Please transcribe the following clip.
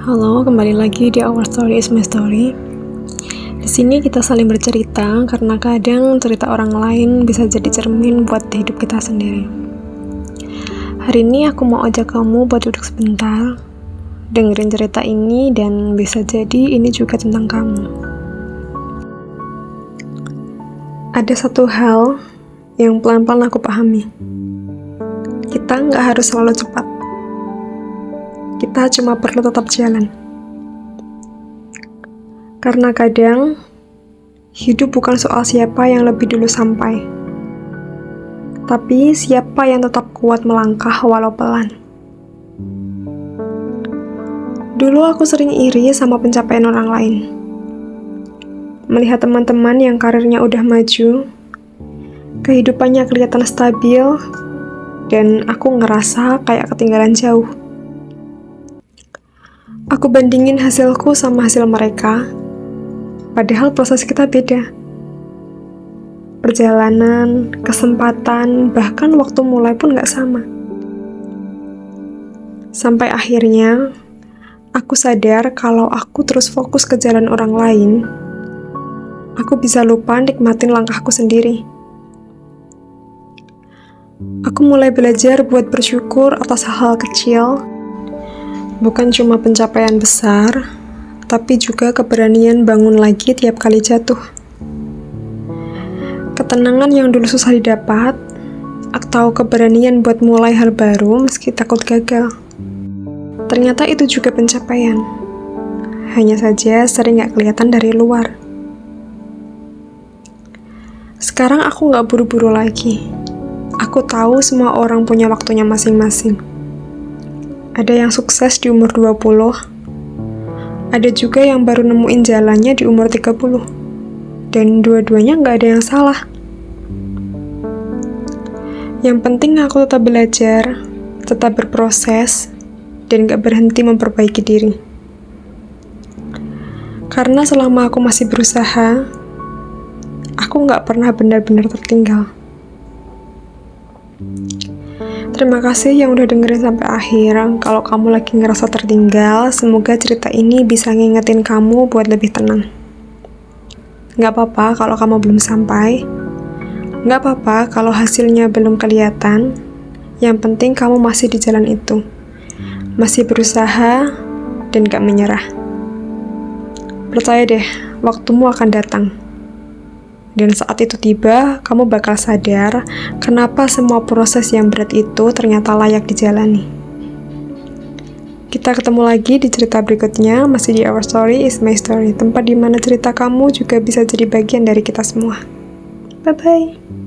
Halo, kembali lagi di Our Story is My Story. Di sini kita saling bercerita karena kadang cerita orang lain bisa jadi cermin buat hidup kita sendiri. Hari ini aku mau ajak kamu buat duduk sebentar, dengerin cerita ini dan bisa jadi ini juga tentang kamu. Ada satu hal yang pelan-pelan aku pahami. Kita nggak harus selalu cepat. Kita cuma perlu tetap jalan. Karena kadang, hidup bukan soal siapa yang lebih dulu sampai, tapi siapa yang tetap kuat melangkah walau pelan. Dulu aku sering iri sama pencapaian orang lain. Melihat teman-teman yang karirnya udah maju, kehidupannya kelihatan stabil, dan aku ngerasa kayak ketinggalan jauh. Aku bandingin hasilku sama hasil mereka, padahal proses kita beda. Perjalanan, kesempatan, bahkan waktu mulai pun gak sama. Sampai akhirnya, aku sadar kalau aku terus fokus ke jalan orang lain, aku bisa lupa nikmatin langkahku sendiri. Aku mulai belajar buat bersyukur atas hal-hal kecil, bukan cuma pencapaian besar, tapi juga keberanian bangun lagi tiap kali jatuh. Ketenangan yang dulu susah didapat, atau keberanian buat mulai hal baru meski takut gagal. Ternyata itu juga pencapaian. Hanya saja sering gak kelihatan dari luar. Sekarang aku gak buru-buru lagi. Aku tahu semua orang punya waktunya masing-masing. Ada yang sukses di umur 20, ada juga yang baru nemuin jalannya di umur 30. Dan dua-duanya gak ada yang salah. Yang penting aku tetap belajar, tetap berproses, dan gak berhenti memperbaiki diri. Karena selama aku masih berusaha, aku gak pernah benar-benar tertinggal. Terima kasih yang udah dengerin sampai akhir. Kalau kamu lagi ngerasa tertinggal, semoga cerita ini bisa ngingetin kamu buat lebih tenang. Gak apa-apa kalau kamu belum sampai. Gak apa-apa kalau hasilnya belum kelihatan. Yang penting kamu masih di jalan itu. Masih berusaha dan gak menyerah. Percaya deh, waktumu akan datang. Dan saat itu tiba, kamu bakal sadar kenapa semua proses yang berat itu ternyata layak dijalani. Kita ketemu lagi di cerita berikutnya, masih di Our Story is My Story, tempat di mana cerita kamu juga bisa jadi bagian dari kita semua. Bye-bye.